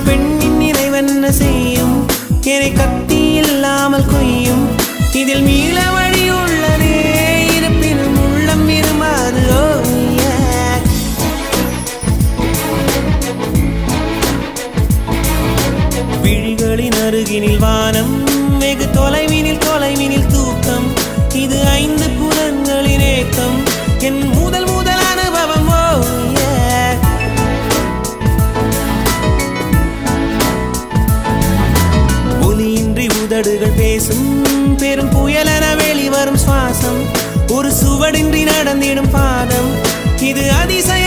பெண்ணின் நிறைவென்ன செய்யும் என்னை கத்தி இல்லாமல் கொய்யும் இதில் மீள வழி உள்ளதே இருப்பினும் உள்ளம் விரும்பாது விழிகளின் அருகினில் வானம் வெகு தொலைவினில் தூக்கம் இது 5 புலன்களின் ஏக்கம் என் முதல் அனுபவம் ஒலியின்றி உதடுகள் பேசும் பெரும் புயலென வெளிவரும் சுவாசம் ஒரு சுவடின்றி நடந்திடும் பாதம் இது அதிசயம்